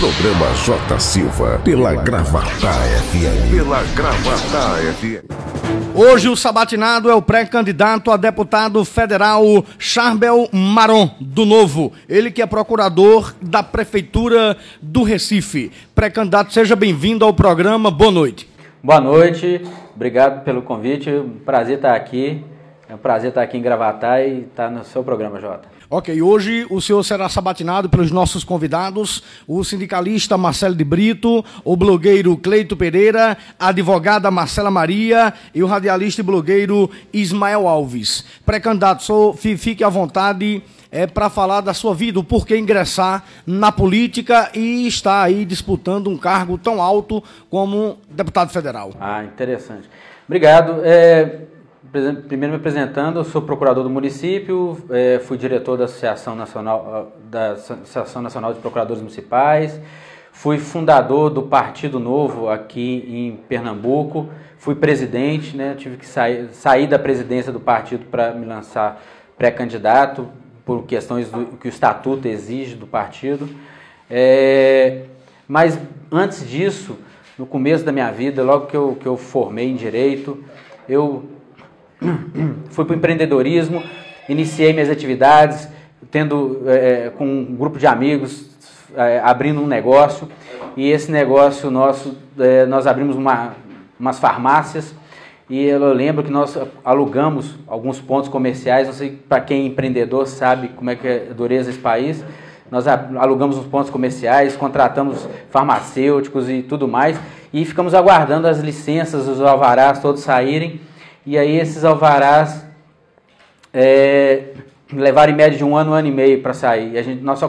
Programa J. Silva, pela Gravatá FM. Pela Gravatá FM. Hoje o sabatinado é o pré-candidato a deputado federal Charbel Maron, do Novo. Ele que é procurador da Prefeitura do Recife. Pré-candidato, seja bem-vindo ao programa. Boa noite. Boa noite, obrigado pelo convite. Prazer estar aqui. É um prazer estar aqui em Gravatá e estar no seu programa, Jota. Ok, hoje o senhor será sabatinado pelos nossos convidados, o sindicalista Marcelo de Brito, o blogueiro Cleito Pereira, a advogada Marcela Maria e o radialista e blogueiro Ismael Alves. Pré-candidato, fique à vontade para falar da sua vida, o porquê ingressar na política e estar aí disputando um cargo tão alto como deputado federal. Ah, interessante. Obrigado. Primeiro me apresentando, eu sou procurador do município, fui diretor da Associação Nacional de Procuradores Municipais, fui fundador do Partido Novo aqui em Pernambuco, fui presidente, né, tive que sair da presidência do partido para me lançar pré-candidato, por questões que o estatuto exige do partido. Mas antes disso, no começo da minha vida, logo que eu formei em Direito, eu fui para o empreendedorismo, iniciei minhas atividades, com um grupo de amigos, abrindo um negócio, e esse negócio nosso, nós abrimos umas farmácias, e eu lembro que nós alugamos alguns pontos comerciais. Não sei, para quem é empreendedor sabe como é que é dureza esse país. Nós alugamos uns pontos comerciais, contratamos farmacêuticos e tudo mais, e ficamos aguardando as licenças, os alvarás todos saírem. E aí esses alvarás levaram em média de um ano e meio para sair. E nós só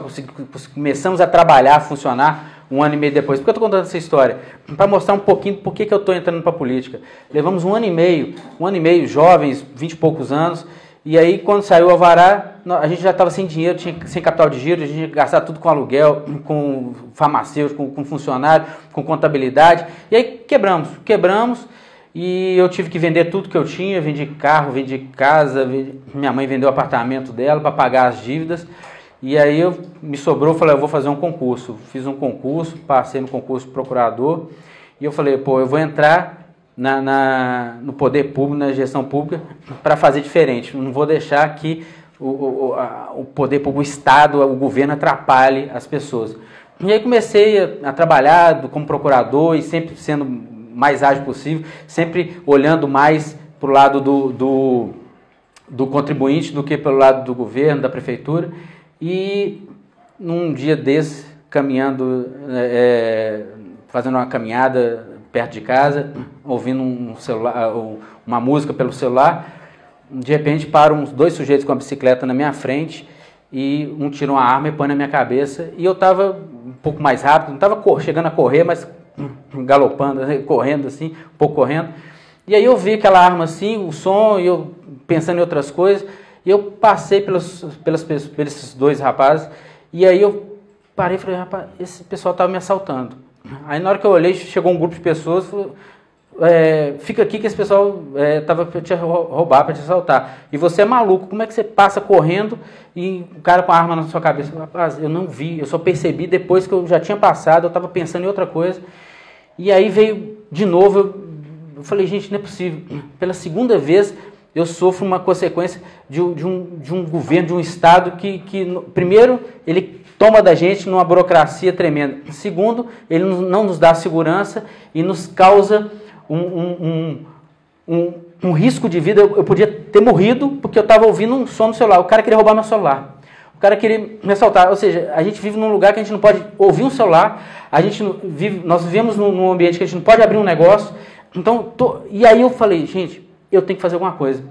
começamos a trabalhar, a funcionar um ano e meio depois. Por que eu estou contando essa história? Para mostrar um pouquinho por que eu estou entrando para a política. Levamos um ano e meio, jovens, 20 e poucos anos, e aí quando saiu o alvará, a gente já estava sem dinheiro, sem capital de giro, a gente tinha que gastar tudo com aluguel, com farmacêutico, com funcionário, com contabilidade, e aí quebramos, e eu tive que vender tudo que eu tinha, vendi carro, vendi casa, minha mãe vendeu o apartamento dela para pagar as dívidas. E aí me sobrou, falei, eu vou fazer um concurso. Fiz um concurso, passei no concurso de procurador, e eu falei, eu vou entrar no poder público, na gestão pública, para fazer diferente. Não vou deixar que o poder público, o Estado, o governo atrapalhe as pessoas. E aí comecei a trabalhar como procurador e sempre sendo mais ágil possível, sempre olhando mais para o lado do contribuinte do que pelo lado do governo, da prefeitura. E num dia desse, caminhando, fazendo uma caminhada perto de casa, ouvindo uma música pelo celular, de repente param dois sujeitos com a bicicleta na minha frente, e um tira uma arma e põe na minha cabeça, e eu estava um pouco mais rápido, não estava chegando a correr, mas galopando, correndo assim, um pouco correndo, e aí eu vi aquela arma assim, o som, e eu pensando em outras coisas, e eu passei pelos dois rapazes, e aí eu parei e falei, rapaz, esse pessoal estava me assaltando. Aí na hora que eu olhei, chegou um grupo de pessoas, falou, fica aqui que esse pessoal estava para te roubar, para te assaltar. E você é maluco, como é que você passa correndo e o cara com a arma na sua cabeça? Rapaz, eu não vi, eu só percebi depois que eu já tinha passado, eu estava pensando em outra coisa. E aí veio de novo, eu falei, gente, não é possível. Pela segunda vez eu sofro uma consequência de um governo, de um Estado que primeiro, ele toma da gente numa burocracia tremenda. Segundo, ele não nos dá segurança e nos causa um risco de vida. Eu podia ter morrido porque eu estava ouvindo um som no celular. O cara queria roubar meu celular. O cara queria me assaltar. Ou seja, a gente vive num lugar que a gente não pode ouvir um celular. Nós vivemos num ambiente que a gente não pode abrir um negócio. Então, e aí eu falei, gente, eu tenho que fazer alguma coisa.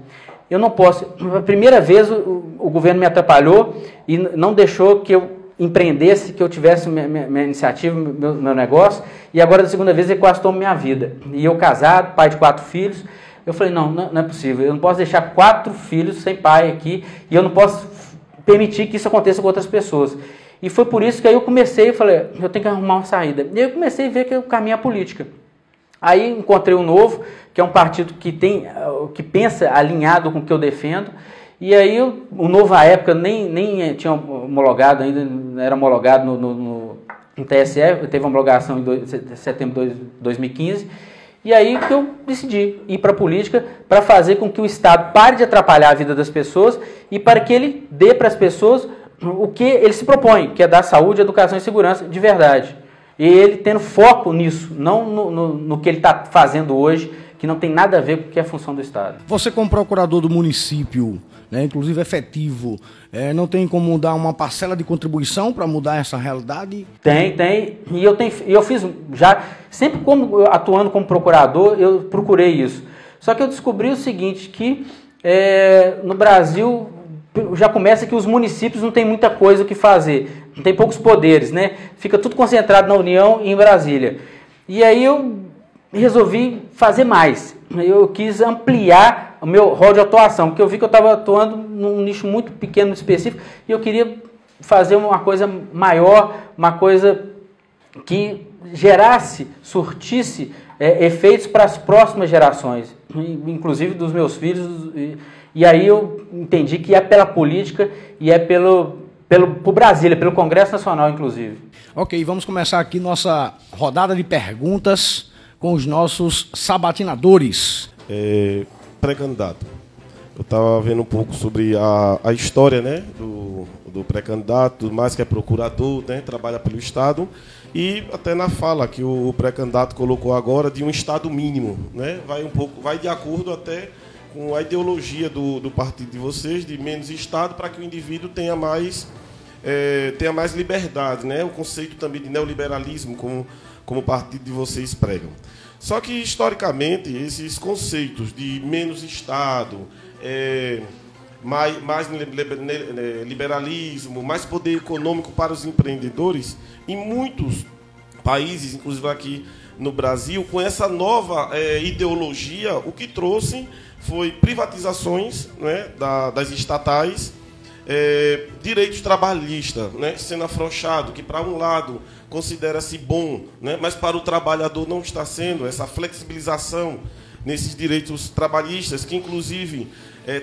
Eu não posso. A primeira vez o governo me atrapalhou e não deixou que eu empreendesse, que eu tivesse minha iniciativa, meu negócio, e agora da segunda vez ele quase toma minha vida. E eu casado, pai de 4 filhos, eu falei, não é possível, eu não posso deixar 4 filhos sem pai aqui, e eu não posso permitir que isso aconteça com outras pessoas. E foi por isso que aí eu comecei, eu falei, eu tenho que arrumar uma saída. E aí eu comecei a ver que o caminho é a política. Aí encontrei o Novo, que é um partido que pensa alinhado com o que eu defendo. E aí o Novo, à época, nem tinha homologado ainda, era homologado no TSE, teve uma homologação em setembro de 2015, e aí que eu decidi ir para a política para fazer com que o Estado pare de atrapalhar a vida das pessoas e para que ele dê para as pessoas o que ele se propõe, que é dar saúde, educação e segurança de verdade. E ele tendo foco nisso, não no que ele está fazendo hoje, que não tem nada a ver com o que é a função do Estado. Você, como procurador do município, né, inclusive efetivo, não tem como dar uma parcela de contribuição para mudar essa realidade? Tem. E eu fiz já, sempre atuando como procurador, eu procurei isso. Só que eu descobri o seguinte, que no Brasil já começa que os municípios não têm muita coisa o que fazer, não tem poucos poderes, né? Fica tudo concentrado na União e em Brasília. E aí eu resolvi fazer mais. Eu quis ampliar o meu rol de atuação, porque eu vi que eu estava atuando num nicho muito pequeno, específico, e eu queria fazer uma coisa maior, uma coisa que gerasse, surtisse efeitos para as próximas gerações, inclusive dos meus filhos. E aí eu entendi que é pela política e é pelo Brasília, pelo Congresso Nacional, inclusive. Ok, vamos começar aqui nossa rodada de perguntas com os nossos sabatinadores. Pré-candidato. Eu estava vendo um pouco sobre a história, né, do pré-candidato, tudo mais, que é procurador, né, trabalha pelo Estado, e até na fala que o pré-candidato colocou agora de um Estado mínimo, né, vai de acordo até com a ideologia do partido de vocês, de menos Estado, para que o indivíduo tenha mais liberdade, né, o conceito também de neoliberalismo, como o partido de vocês pregam. Só que, historicamente, esses conceitos de menos Estado, mais liberalismo, mais poder econômico para os empreendedores, em muitos países, inclusive aqui no Brasil, com essa nova ideologia, o que trouxe foi privatizações, né, das estatais, direitos trabalhistas, né, sendo afrouxado, que para um lado considera-se bom, né, mas para o trabalhador não está sendo, essa flexibilização nesses direitos trabalhistas, que inclusive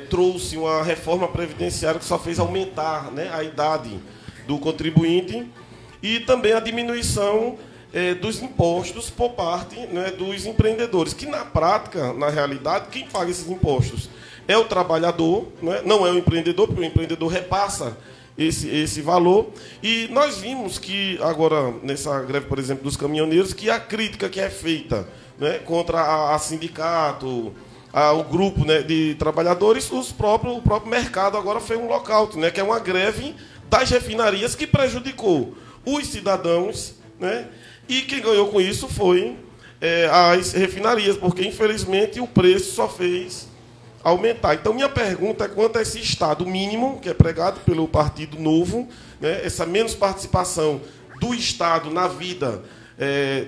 trouxe uma reforma previdenciária que só fez aumentar, né, a idade do contribuinte, e também a diminuição dos impostos por parte, né, dos empreendedores, que na prática, na realidade, quem paga esses impostos é o trabalhador, né, não é o empreendedor, porque o empreendedor repassa esse valor. E nós vimos que agora, nessa greve, por exemplo, dos caminhoneiros, que a crítica que é feita, né, contra a sindicato, o grupo, né, de trabalhadores, o próprio mercado agora fez um lockout, né, que é uma greve das refinarias que prejudicou os cidadãos, né, e quem ganhou com isso foi as refinarias, porque, infelizmente, o preço só fez aumentar. Então, minha pergunta é quanto a esse Estado mínimo, que é pregado pelo Partido Novo, né, essa menos participação do Estado na vida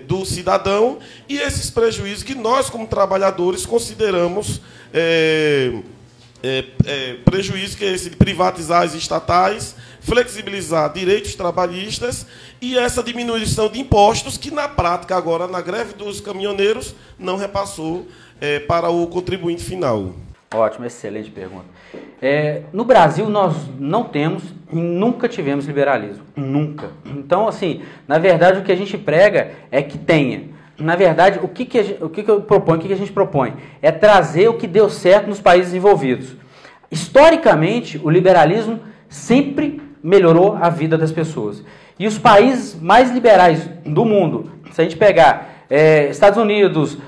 do cidadão, e esses prejuízos que nós, como trabalhadores, consideramos prejuízo, que é esse de privatizar as estatais, flexibilizar direitos trabalhistas e essa diminuição de impostos que, na prática, agora, na greve dos caminhoneiros, não repassou para o contribuinte final. Ótimo, excelente pergunta. No Brasil, nós não temos e nunca tivemos liberalismo. Nunca. Então, assim, na verdade, o que a gente prega é que tenha. Na verdade, o que eu proponho, o que a gente propõe? É trazer o que deu certo nos países desenvolvidos. Historicamente, o liberalismo sempre melhorou a vida das pessoas. E os países mais liberais do mundo, se a gente pegar Estados Unidos,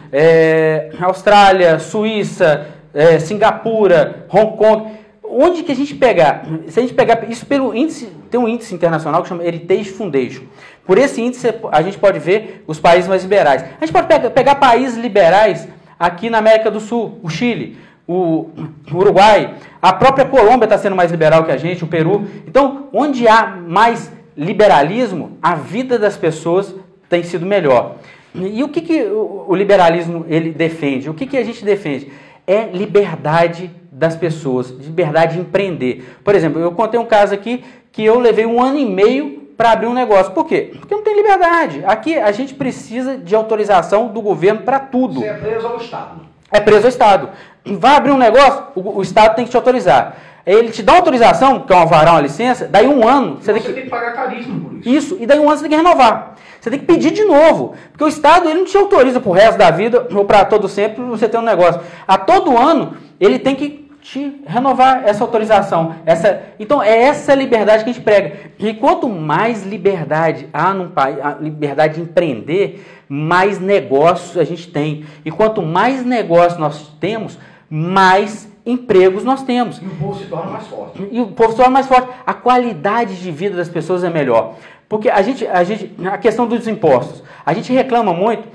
Austrália, Suíça, Singapura, Hong Kong, onde que a gente pegar? Se a gente pegar isso pelo índice, tem um índice internacional que chama Heritage Foundation. Por esse índice a gente pode ver os países mais liberais. A gente pode pegar países liberais aqui na América do Sul, o Chile, o Uruguai, a própria Colômbia está sendo mais liberal que a gente, o Peru. Então, onde há mais liberalismo, a vida das pessoas tem sido melhor. E o que o liberalismo ele defende? O que a gente defende? É liberdade das pessoas, liberdade de empreender. Por exemplo, eu contei um caso aqui que eu levei 1 ano e meio para abrir um negócio. Por quê? Porque não tem liberdade. Aqui a gente precisa de autorização do governo para tudo. Você é preso ao Estado. É preso ao Estado. Vai abrir um negócio, o Estado tem que te autorizar. Ele te dá autorização, que é um alvará, uma licença, daí 1 ano... Você tem que pagar caríssimo por isso. Isso, e daí 1 ano você tem que renovar. Você tem que pedir de novo, porque o Estado ele não te autoriza pro resto da vida, ou para todo sempre, você ter um negócio. A todo ano, ele tem que te renovar essa autorização. Então, é essa liberdade que a gente prega. E quanto mais liberdade há num país, a liberdade de empreender, mais negócios a gente tem. E quanto mais negócios nós temos, mais empregos nós temos. E o povo se torna mais forte. E o povo se torna mais forte. A qualidade de vida das pessoas é melhor. Porque a questão dos impostos, a gente reclama muito,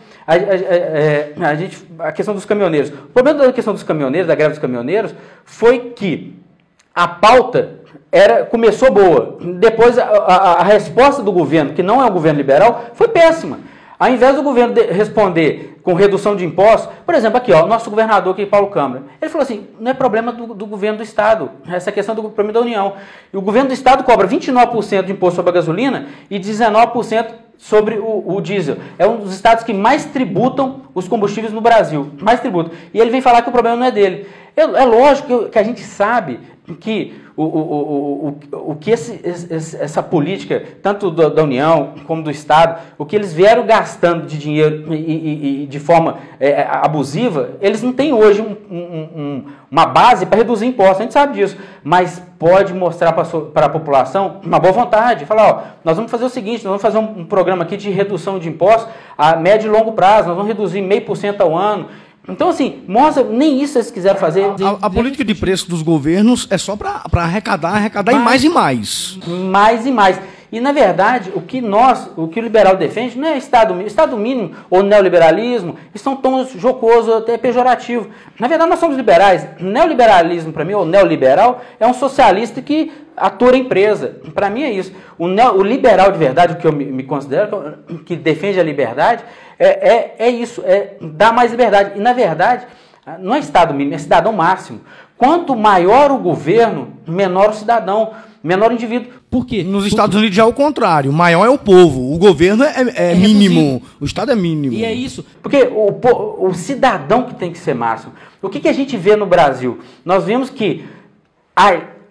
a questão dos caminhoneiros. O problema da questão dos caminhoneiros, da greve dos caminhoneiros, foi que a pauta começou boa. Depois a resposta do governo, que não é um governo liberal, foi péssima. Ao invés do governo responder com redução de impostos, por exemplo, aqui, ó, nosso governador aqui, Paulo Câmara, ele falou assim, não é problema do governo do Estado, essa questão do problema da União. E o governo do Estado cobra 29% de imposto sobre a gasolina e 19% sobre o diesel. É um dos estados que mais tributam os combustíveis no Brasil, mais tributam. E ele vem falar que o problema não é dele. É lógico que a gente sabe que essa política, tanto da União como do Estado, o que eles vieram gastando de dinheiro e de forma abusiva, eles não têm hoje uma base para reduzir impostos, a gente sabe disso, mas pode mostrar para a população uma boa vontade, falar, ó, nós vamos fazer o seguinte, nós vamos fazer um programa aqui de redução de impostos a médio e longo prazo, nós vamos reduzir 0,5% ao ano. Então, assim, mostra, nem isso eles quiseram fazer. A política de preço dos governos é só para arrecadar e mais e mais. Mais e mais. E, na verdade, o que o liberal defende não é Estado mínimo ou neoliberalismo, isso são tons jocosos, até pejorativos. Na verdade, nós somos liberais. Neoliberalismo, para mim, ou neoliberal, é um socialista que atua a empresa. Para mim é isso. O liberal de verdade, o que eu me considero, que defende a liberdade, é isso, é dar mais liberdade. E, na verdade, não é Estado mínimo, é cidadão máximo. Quanto maior o governo, menor o cidadão, menor o indivíduo. Por quê? Nos Estados Unidos já é o contrário. Maior é o povo. O governo é mínimo. Reduzido. O Estado é mínimo. E é isso. Porque o cidadão que tem que ser máximo. O que a gente vê no Brasil? Nós vemos que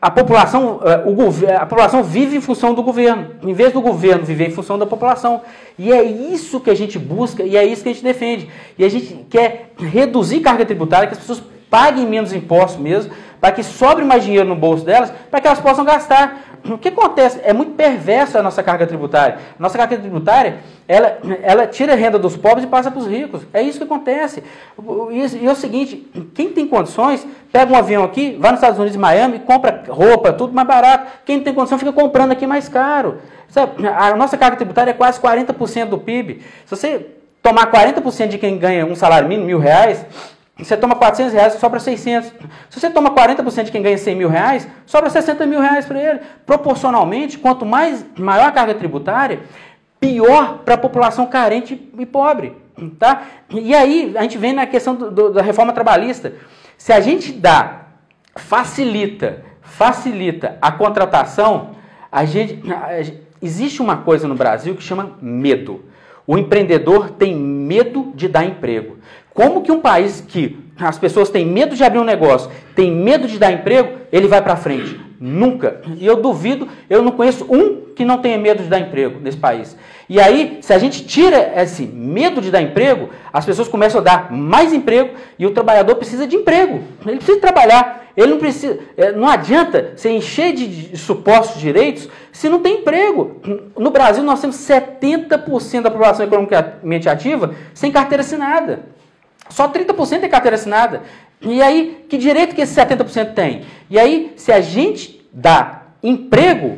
a população vive em função do governo, em vez do governo viver em função da população. E é isso que a gente busca e é isso que a gente defende. E a gente quer reduzir carga tributária, que as pessoas paguem menos impostos mesmo, para que sobre mais dinheiro no bolso delas, para que elas possam gastar. O que acontece? É muito perverso a nossa carga tributária. A nossa carga tributária, ela tira a renda dos pobres e passa para os ricos. É isso que acontece. E é o seguinte, quem tem condições, pega um avião aqui, vai nos Estados Unidos, Miami, compra roupa, tudo mais barato. Quem não tem condição fica comprando aqui mais caro. Sabe? A nossa carga tributária é quase 40% do PIB. Se você tomar 40% de quem ganha um salário mínimo, R$1.000, você toma R$400, sobra 600. Se você toma 40% de quem ganha R$100.000, sobra R$60.000 para ele. Proporcionalmente, quanto maior a carga tributária, pior para a população carente e pobre. Tá? E aí, a gente vem na questão da reforma trabalhista. Se a gente facilita a contratação, existe uma coisa no Brasil que chama medo. O empreendedor tem medo de dar emprego. Como que um país que as pessoas têm medo de abrir um negócio, tem medo de dar emprego, ele vai para frente? Nunca. E eu duvido, eu não conheço um que não tenha medo de dar emprego nesse país. E aí, se a gente tira esse medo de dar emprego, as pessoas começam a dar mais emprego e o trabalhador precisa de emprego. Ele precisa trabalhar. Ele não precisa. Não adianta você encher de supostos direitos se não tem emprego. No Brasil, nós temos 70% da população economicamente ativa sem carteira assinada. Só 30% tem carteira assinada. E aí, que direito que esse 70% tem? E aí, se a gente dá emprego,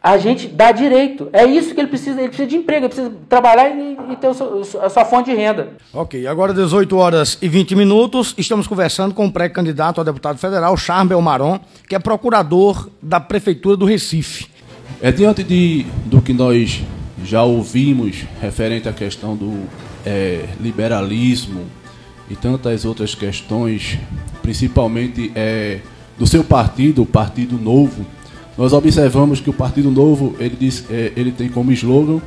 a gente dá direito. É isso que ele precisa de emprego, ele precisa trabalhar e ter a sua fonte de renda. Ok, agora 18h20, estamos conversando com o pré-candidato a deputado federal, Charbel Marron, que é procurador da Prefeitura do Recife. Diante do que nós já ouvimos referente à questão do liberalismo e tantas outras questões, principalmente do seu partido, o Partido Novo, nós observamos que o Partido Novo ele tem como slogan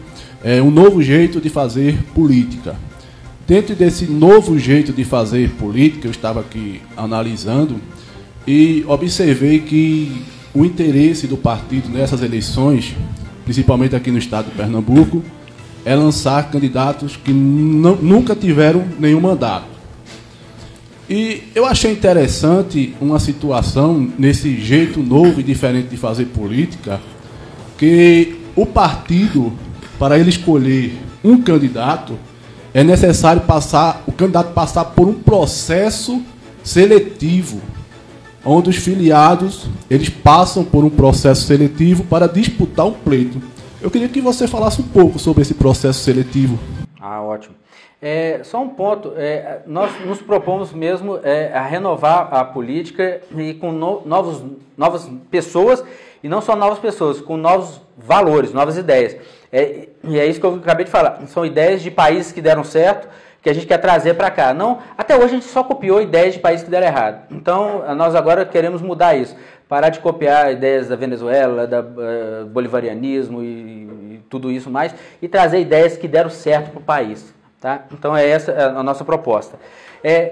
um novo jeito de fazer política. Dentro desse novo jeito de fazer política, eu estava aqui analisando, e observei que o interesse do partido nessas eleições, principalmente aqui no estado de Pernambuco, é lançar candidatos que nunca tiveram nenhum mandato. E eu achei interessante uma situação nesse jeito novo e diferente de fazer política, que o partido, para ele escolher um candidato, é necessário o candidato passar por um processo seletivo, onde os filiados eles passam por um processo seletivo para disputar um pleito. Eu queria que você falasse um pouco sobre esse processo seletivo. Ótimo. Só um ponto, nós nos propomos mesmo a renovar a política e com novas pessoas, e não só novas pessoas, com novos valores, novas ideias. E é isso que eu acabei de falar, são ideias de países que deram certo, que a gente quer trazer para cá. Não, até hoje a gente só copiou ideias de países que deram errado. Então, nós agora queremos mudar isso, parar de copiar ideias da Venezuela, da bolivarianismo e tudo isso mais, e trazer ideias que deram certo para o país. Tá? Então, essa a nossa proposta.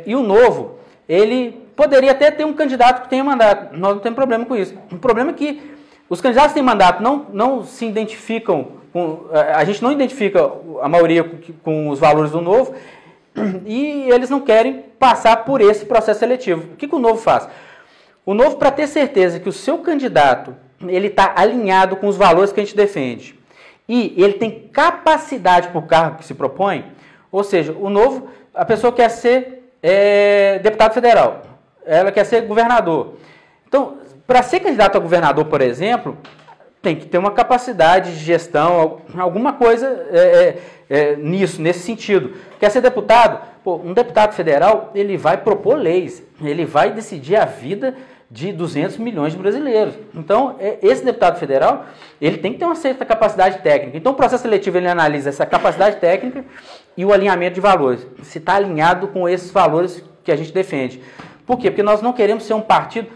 E o Novo, ele poderia até ter um candidato que tenha mandato. Nós não temos problema com isso. O problema é que os candidatos que têm mandato não se identificam, a gente não identifica a maioria com os valores do Novo, e eles não querem passar por esse processo seletivo. O que o Novo faz? O Novo, para ter certeza que o seu candidato ele está alinhado com os valores que a gente defende, e ele tem capacidade para o cargo que se propõe, ou seja, o Novo, a pessoa quer ser deputado federal, ela quer ser governador. Então, para ser candidato a governador, por exemplo, tem que ter uma capacidade de gestão, alguma coisa nesse sentido. Quer ser deputado? Um deputado federal, ele vai propor leis, ele vai decidir a vida de 200 milhões de brasileiros. Então, esse deputado federal, ele tem que ter uma certa capacidade técnica. Então, o processo seletivo, ele analisa essa capacidade técnica e o alinhamento de valores. Se está alinhado com esses valores que a gente defende. Por quê? Porque nós não queremos ser um partido,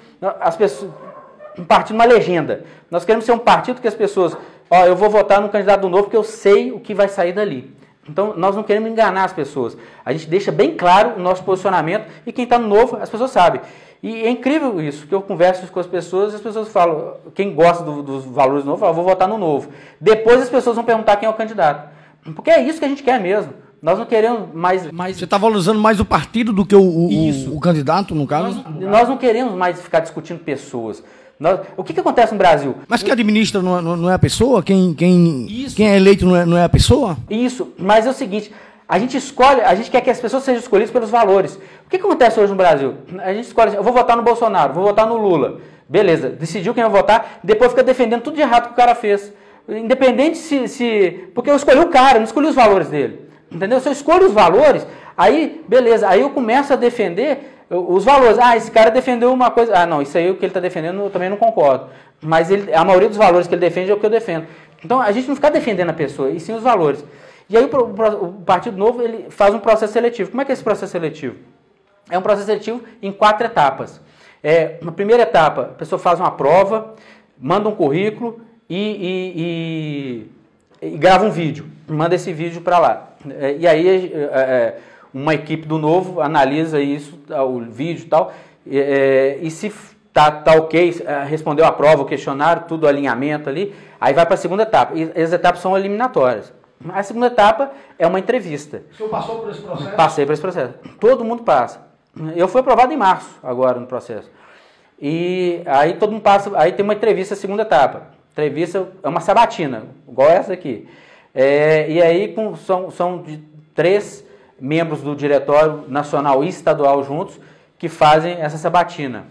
um partido, uma legenda. Nós queremos ser um partido que as pessoas, eu vou votar no candidato do Novo porque eu sei o que vai sair dali. Então, nós não queremos enganar as pessoas. A gente deixa bem claro o nosso posicionamento e quem está no Novo, as pessoas sabem. E é incrível isso, que eu converso com as pessoas e as pessoas falam, quem gosta dos valores do Novo, fala, vou votar no Novo. Depois as pessoas vão perguntar quem é o candidato. Porque é isso que a gente quer mesmo. Nós não queremos mais... Você está valorizando mais o partido do que o candidato, no caso? Nós não queremos mais ficar discutindo pessoas. O que acontece no Brasil? Mas quem administra não é a pessoa? Quem é eleito não é a pessoa? Isso, mas é o seguinte, a gente escolhe, a gente quer que as pessoas sejam escolhidas pelos valores. O que acontece hoje no Brasil? A gente escolhe, eu vou votar no Bolsonaro, vou votar no Lula. Beleza, decidiu quem vai votar, depois fica defendendo tudo de errado que o cara fez. Independente porque eu escolhi o cara, não escolhi os valores dele. Entendeu? Se eu escolho os valores, aí, beleza, aí eu começo a defender os valores. Esse cara defendeu uma coisa. Não, isso aí o que ele está defendendo eu também não concordo. Mas a maioria dos valores que ele defende é o que eu defendo. Então, a gente não fica defendendo a pessoa, e sim os valores. E aí o Partido Novo ele faz um processo seletivo. Como é que é esse processo seletivo? É um processo seletivo em 4 etapas. Na primeira etapa, a pessoa faz uma prova, manda um currículo e grava um vídeo. Manda esse vídeo para lá. E aí uma equipe do Novo analisa isso, o vídeo e tal, e se tá ok, respondeu a prova, o questionário, tudo alinhamento ali, aí vai para a segunda etapa. E as etapas são eliminatórias. A segunda etapa é uma entrevista. O senhor passou por esse processo? Passei por esse processo. Todo mundo passa. Eu fui aprovado em março, agora, no processo. E aí todo mundo passa, aí tem uma entrevista, a segunda etapa. Entrevista é uma sabatina, igual essa aqui. E aí são de 3 membros do Diretório Nacional e Estadual juntos que fazem essa sabatina.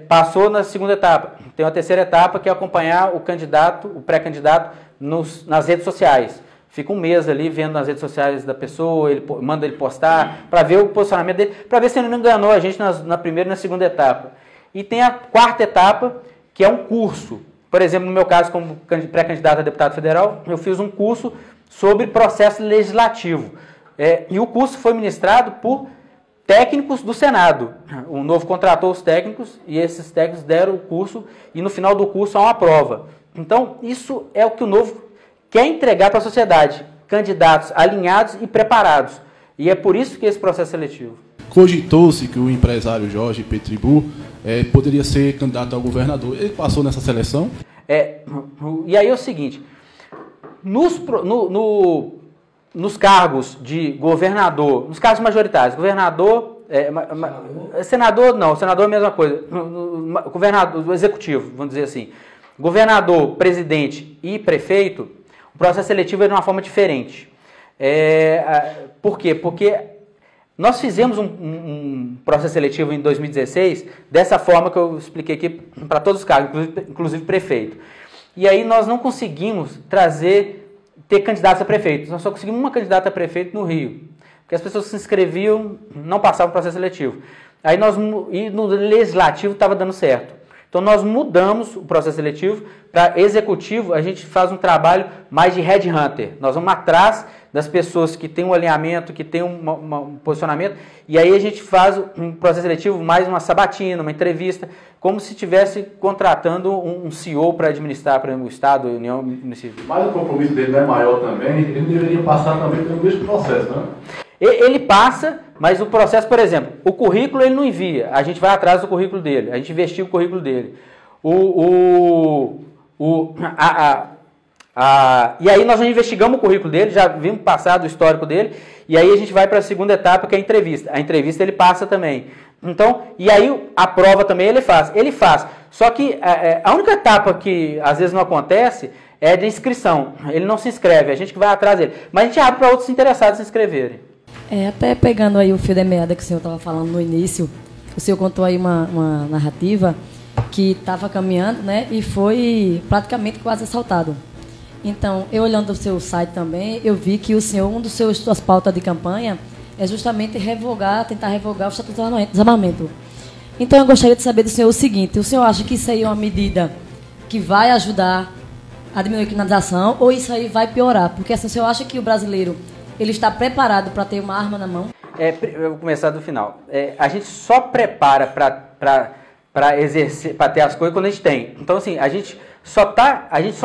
Passou na segunda etapa. Tem uma terceira etapa que é acompanhar o candidato, o pré-candidato, nas redes sociais. Fica um mês ali vendo nas redes sociais da pessoa, manda ele postar, para ver o posicionamento dele, para ver se ele não enganou a gente na primeira e na segunda etapa. E tem a 4ª etapa, que é um curso. Por exemplo, no meu caso, como pré-candidato a deputado federal, eu fiz um curso sobre processo legislativo. E o curso foi ministrado por técnicos do Senado. O Novo contratou os técnicos e esses técnicos deram o curso e no final do curso há uma prova. Então, isso é o que o Novo quer entregar para a sociedade. Candidatos alinhados e preparados. E é por isso que esse processo seletivo. cogitou-se que o empresário Jorge Petribu poderia ser candidato ao governador. Ele passou nessa seleção? E aí é o seguinte, nos cargos de governador, nos cargos majoritários, governador, senador não, senador é a mesma coisa, governador, executivo, vamos dizer assim, governador, presidente e prefeito, o processo seletivo é de uma forma diferente. Por quê? Porque nós fizemos um processo seletivo em 2016, dessa forma que eu expliquei aqui para todos os cargos, inclusive prefeito. E aí nós não conseguimos ter candidatos a prefeito. Nós só conseguimos uma candidata a prefeito no Rio. Porque as pessoas que se inscreviam não passavam o processo seletivo. Aí e no legislativo estava dando certo. Então nós mudamos o processo seletivo para executivo, a gente faz um trabalho mais de headhunter. Nós vamos atrás das pessoas que têm um alinhamento, que têm um posicionamento, e aí a gente faz um processo seletivo mais uma sabatina, uma entrevista, como se estivesse contratando um CEO para administrar, por exemplo, o Estado, a União, o município. Mas o compromisso dele não é maior também, ele deveria passar também pelo mesmo processo, né? Ele passa, mas o processo, por exemplo, o currículo ele não envia, a gente vai atrás do currículo dele, a gente investiga o currículo dele. E aí nós já investigamos o currículo dele, já vimos passar do histórico dele, e aí a gente vai para a segunda etapa, que é a entrevista. A entrevista ele passa também. Então, e aí a prova também ele faz. Só que a única etapa que às vezes não acontece é de inscrição. Ele não se inscreve, a gente que vai atrás dele. Mas a gente abre para outros interessados se inscreverem. Até pegando aí o fio da meada que o senhor estava falando no início, o senhor contou aí uma narrativa que estava caminhando, né, e foi praticamente quase assaltado. Então, eu olhando o seu site também, eu vi que o senhor, suas pautas de campanha é justamente tentar revogar o Estatuto do Desarmamento. Então, eu gostaria de saber do senhor o seguinte, o senhor acha que isso aí é uma medida que vai ajudar a diminuir a criminalização ou isso aí vai piorar? Porque assim, o senhor acha que o brasileiro ele está preparado para ter uma arma na mão? Eu vou começar do final. A gente só prepara para exercer, para ter as coisas quando a gente tem. Então, assim, a gente só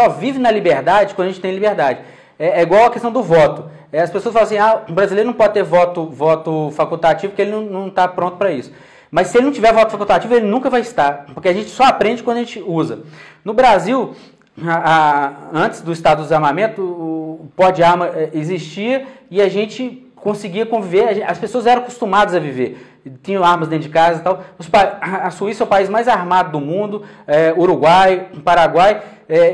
vive na liberdade quando a gente tem liberdade. É igual a questão do voto. As pessoas falam assim, o brasileiro não pode ter voto facultativo porque ele não está pronto para isso. Mas se ele não tiver voto facultativo, ele nunca vai estar, porque a gente só aprende quando a gente usa. No Brasil, antes do Estado do Desarmamento, o pó de arma existia e a gente conseguia conviver, as pessoas eram acostumadas a viver, tinham armas dentro de casa e tal. A Suíça é o país mais armado do mundo, Uruguai, Paraguai,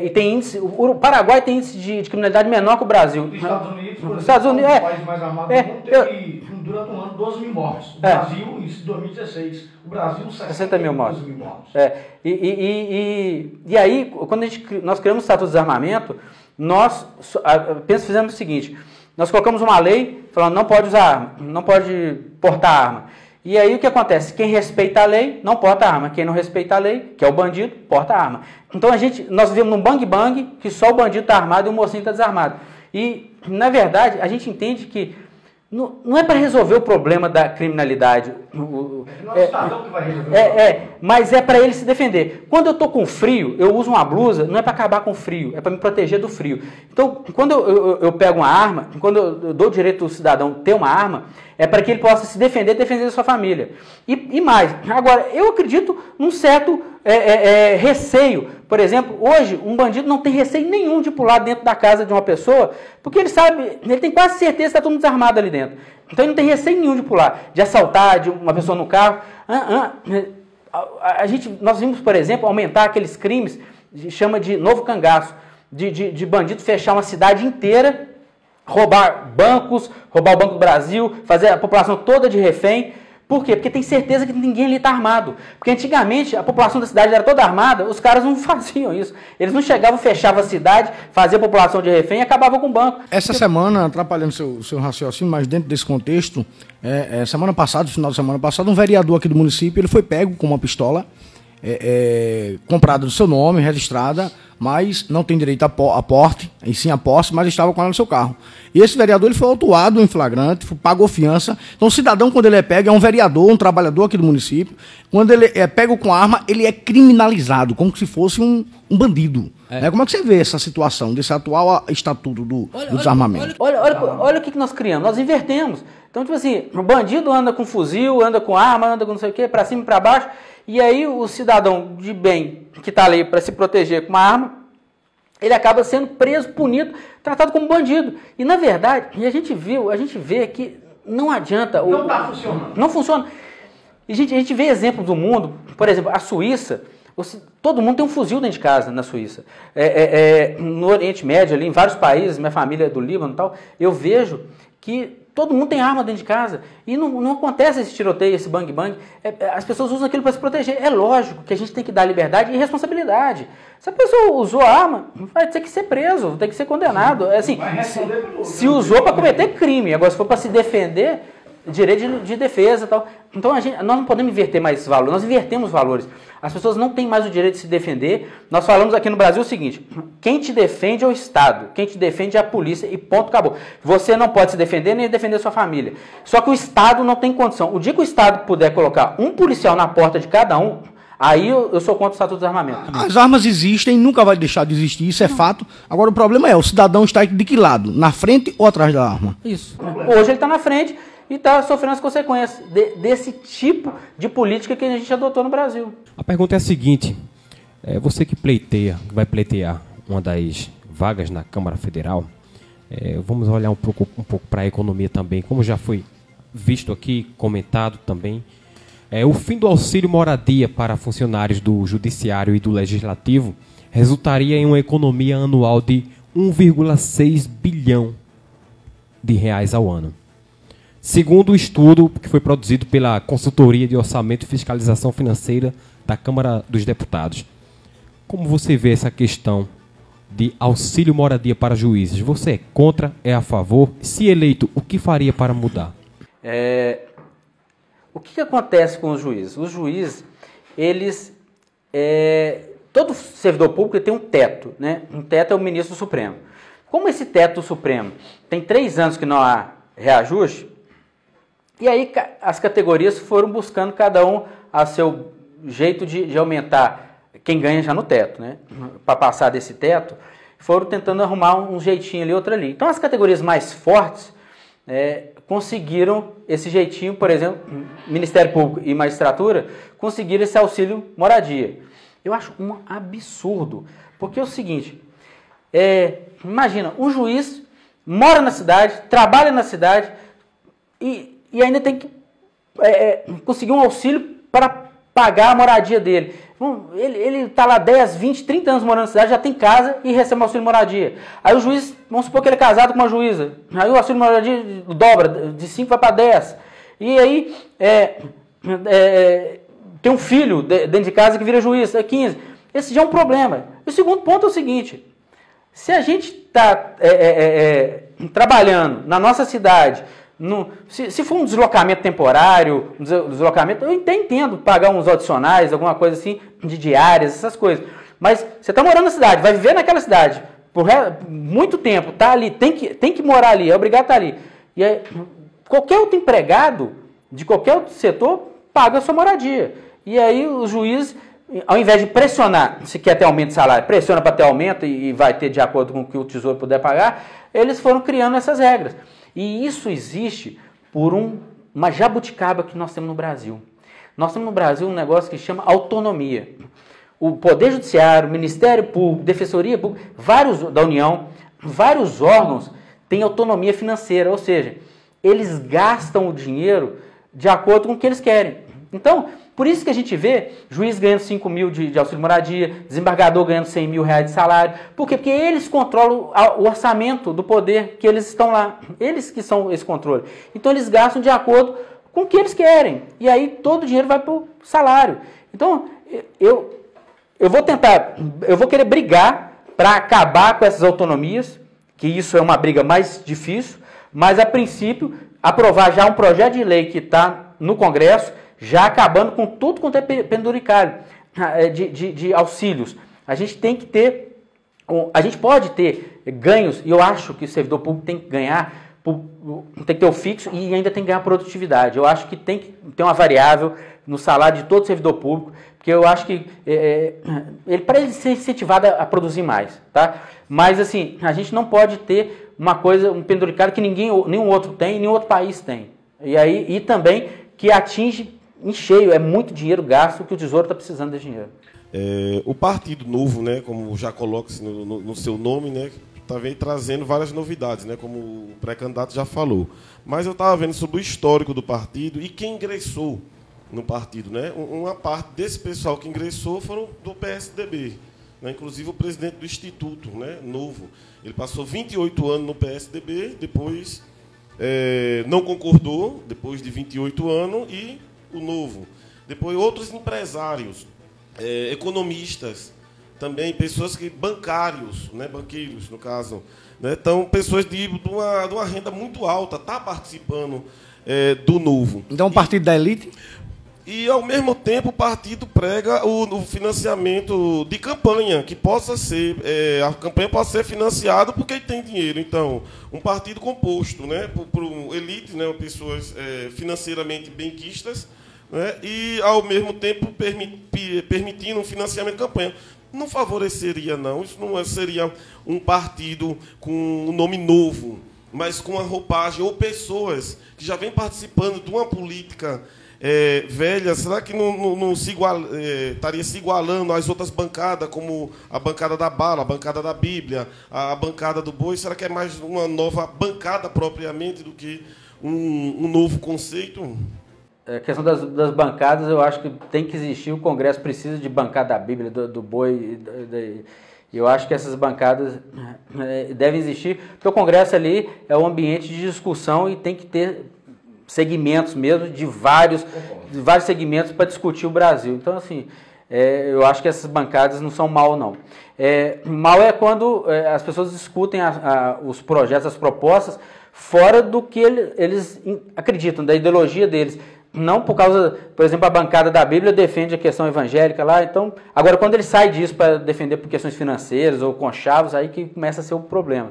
e tem índice, o Paraguai tem índice de criminalidade menor que o Brasil. Os Estados Unidos, por Estados Unidos, o país mais armado do mundo, teve, durante um ano, 12 mil mortos. O Brasil, em 2016, o Brasil, 60 mil mortos. E aí, quando nós criamos o Estatuto de Desarmamento, nós fizemos o seguinte, nós colocamos uma lei falando não pode usar arma, não pode portar arma. E aí o que acontece? Quem respeita a lei não porta arma, quem não respeita a lei, que é o bandido, porta arma. Então nós vivemos num bang-bang que só o bandido está armado e o mocinho está desarmado. E, na verdade, a gente entende que não é para resolver o problema da criminalidade. Não é o cidadão que vai resolver. Mas é para ele se defender. Quando eu estou com frio, eu uso uma blusa, não é para acabar com o frio, é para me proteger do frio. Então, quando eu pego uma arma, quando eu dou o direito do cidadão ter uma arma, é para que ele possa se defender e defender a sua família. E mais, agora, eu acredito num certo receio. Por exemplo, hoje, um bandido não tem receio nenhum de pular dentro da casa de uma pessoa, porque ele tem quase certeza que está todo mundo desarmado ali dentro. Então ele não tem receio nenhum de pular, de assaltar de uma pessoa no carro. Nós vimos, por exemplo, aumentar aqueles crimes, chama de novo cangaço, de bandido fechar uma cidade inteira, roubar bancos, roubar o Banco do Brasil, fazer a população toda de refém. Por quê? Porque tem certeza que ninguém ali está armado. Porque antigamente a população da cidade era toda armada, os caras não faziam isso. Eles não chegavam, fechavam a cidade, faziam a população de refém e acabavam com o banco. Essa semana, atrapalhando seu raciocínio, mas dentro desse contexto, semana passada, final de semana passada, um vereador aqui do município, ele foi pego com uma pistola, comprada do seu nome, registrada, mas não tem direito a porte, e sim a posse, mas estava com ela no seu carro. E esse vereador ele foi autuado em flagrante, pagou fiança. Então o cidadão, quando ele é pego, é um vereador, um trabalhador aqui do município. Quando ele é pego com arma, ele é criminalizado, como se fosse um bandido. Como é que você vê essa situação, desse atual estatuto do desarmamento? Olha o que nós criamos, nós invertemos. Então, tipo assim, o bandido anda com fuzil, anda com arma, anda com não sei o quê, pra cima e pra baixo, e aí o cidadão de bem que tá ali para se proteger com uma arma, ele acaba sendo preso, punido, tratado como bandido. E na verdade, a gente vê que não adianta. Não está funcionando. Não funciona. E a gente vê exemplos do mundo, por exemplo, a Suíça, todo mundo tem um fuzil dentro de casa na Suíça. No Oriente Médio, ali, em vários países, minha família é do Líbano e tal, eu vejo que todo mundo tem arma dentro de casa. E não acontece esse tiroteio, esse bang-bang. As pessoas usam aquilo para se proteger. É lógico que a gente tem que dar liberdade e responsabilidade. Se a pessoa usou a arma, vai ter que ser preso, tem que ser condenado. Assim, se usou para cometer crime. Agora, se for para se defender, direito de defesa e tal. Então, nós não podemos inverter mais esses valores. Nós invertemos valores. As pessoas não têm mais o direito de se defender. Nós falamos aqui no Brasil o seguinte: quem te defende é o Estado, quem te defende é a polícia e ponto, acabou. Você não pode se defender nem defender sua família. Só que o Estado não tem condição. O dia que o Estado puder colocar um policial na porta de cada um, aí eu sou contra o Estatuto do Desarmamento. As armas existem, nunca vai deixar de existir, isso é fato. Agora o problema é, o cidadão está de que lado? Na frente ou atrás da arma? Isso. Hoje ele está na frente e está sofrendo as consequências desse tipo de política que a gente adotou no Brasil. A pergunta é a seguinte: você que vai pleitear uma das vagas na Câmara Federal, vamos olhar um pouco para a economia também, como já foi visto aqui, comentado também. O fim do auxílio moradia para funcionários do Judiciário e do Legislativo resultaria em uma economia anual de 1,6 bilhão de reais ao ano. Segundo o estudo que foi produzido pela Consultoria de Orçamento e Fiscalização Financeira da Câmara dos Deputados. Como você vê essa questão de auxílio moradia para juízes? Você é contra, é a favor? Se eleito, o que faria para mudar? O que acontece com os juízes? Os juízes, eles... todo servidor público tem um teto, né? Um teto é o ministro Supremo. Como esse teto Supremo tem 3 anos que não há reajuste, e aí as categorias foram buscando cada um a seu jeito de aumentar quem ganha já no teto, né? Para passar desse teto, foram tentando arrumar um jeitinho ali, outro ali. Então as categorias mais fortes conseguiram esse jeitinho, por exemplo, Ministério Público e Magistratura conseguiram esse auxílio moradia. Eu acho um absurdo, porque é o seguinte, imagina, um juiz mora na cidade, trabalha na cidade e ainda tem que conseguir um auxílio para pagar a moradia dele. Ele está lá 10, 20, 30 anos morando na cidade, já tem casa e recebe um auxílio moradia. Aí o juiz, vamos supor que ele é casado com uma juíza, aí o auxílio moradia dobra, de 5 vai para 10. E aí tem um filho dentro de casa que vira juiz, 15. Esse já é um problema. E o segundo ponto é o seguinte: se a gente está trabalhando na nossa cidade, se for um deslocamento temporário, eu entendo pagar uns adicionais, alguma coisa assim, de diárias, essas coisas. Mas você está morando na cidade, vai viver naquela cidade por muito tempo, está ali, tem que morar ali, é obrigado a estar ali. E aí, qualquer outro empregado de qualquer outro setor paga a sua moradia. E aí os juízes, ao invés de pressionar, se quer ter aumento de salário, pressiona para ter aumento e vai ter de acordo com o que o Tesouro puder pagar, eles foram criando essas regras. E isso existe por uma jabuticaba que nós temos no Brasil. Nós temos no Brasil um negócio que chama autonomia. O Poder Judiciário, o Ministério Público, Defensoria Pública, da União, vários órgãos têm autonomia financeira, ou seja, eles gastam o dinheiro de acordo com o que eles querem. Então, por isso que a gente vê juiz ganhando 5 mil de auxílio moradia, desembargador ganhando 100 mil reais de salário. Por quê? Porque eles controlam o orçamento do poder que eles estão lá. Eles que são esse controle. Então eles gastam de acordo com o que eles querem. E aí todo o dinheiro vai para o salário. Então eu vou querer brigar para acabar com essas autonomias, que isso é uma briga mais difícil, mas a princípio aprovar já um projeto de lei que está no Congresso, já acabando com tudo quanto é penduricalho de auxílios. A gente tem que ter, a gente pode ter ganhos, e eu acho que o servidor público tem que ganhar, tem que ter o fixo e ainda tem que ganhar produtividade. Eu acho que tem que ter uma variável no salário de todo servidor público, porque eu acho que para ele ser incentivado a produzir mais, tá? Mas assim, a gente não pode ter uma coisa, um penduricalho que nenhum outro tem, nenhum outro país tem. E também que atinge em cheio, é muito dinheiro gasto que o Tesouro está precisando de dinheiro. O Partido Novo, né, como já coloca-se no seu nome, né, está trazendo várias novidades, né, como o pré-candidato já falou. Mas eu estava vendo sobre o histórico do partido e quem ingressou no partido, né? Uma parte desse pessoal que ingressou foram do PSDB, né? Inclusive o presidente do Instituto, né, Novo. Ele passou 28 anos no PSDB, depois não concordou, depois de 28 anos, e o Novo. Depois outros empresários, economistas, também pessoas bancários, né, banqueiros, no caso. Né? Então, pessoas de uma renda muito alta tá participando do Novo. Então, um partido da elite? E, ao mesmo tempo, o partido prega o financiamento de campanha, que possa ser, a campanha possa ser financiada porque tem dinheiro. Então, um partido composto, né, por elite, né, pessoas financeiramente benquistas, né, e, ao mesmo tempo, permitindo um financiamento de campanha. Não favoreceria, não. Isso não seria um partido com um nome novo, mas com uma roupagem, ou pessoas que já vêm participando de uma política velha. Será que não estaria se igualando às outras bancadas, como a bancada da bala, a bancada da Bíblia, a bancada do boi? Será que é mais uma nova bancada propriamente do que um novo conceito? A questão das bancadas, eu acho que tem que existir. O Congresso precisa de bancada da Bíblia, do boi. Eu acho que essas bancadas devem existir, porque o Congresso ali é um ambiente de discussão e tem que ter segmentos mesmo, de vários segmentos para discutir o Brasil. Então, assim, eu acho que essas bancadas não são mal, não. Mal é quando as pessoas discutem os projetos, as propostas, fora do que eles acreditam, da ideologia deles. Não por causa, por exemplo, a bancada da Bíblia defende a questão evangélica lá, então, agora quando ele sai disso para defender por questões financeiras ou conchavos, aí que começa a ser o problema.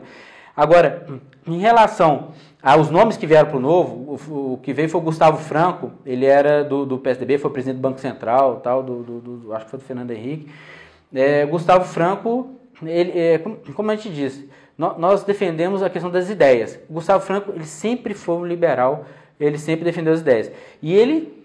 Agora, em relação aos nomes que vieram para o Novo, o que veio foi o Gustavo Franco, ele era do PSDB, foi presidente do Banco Central, tal, acho que foi do Fernando Henrique. Gustavo Franco, como a gente disse, nós defendemos a questão das ideias. O Gustavo Franco, ele sempre foi um liberal, ele sempre defendeu as ideias. E ele,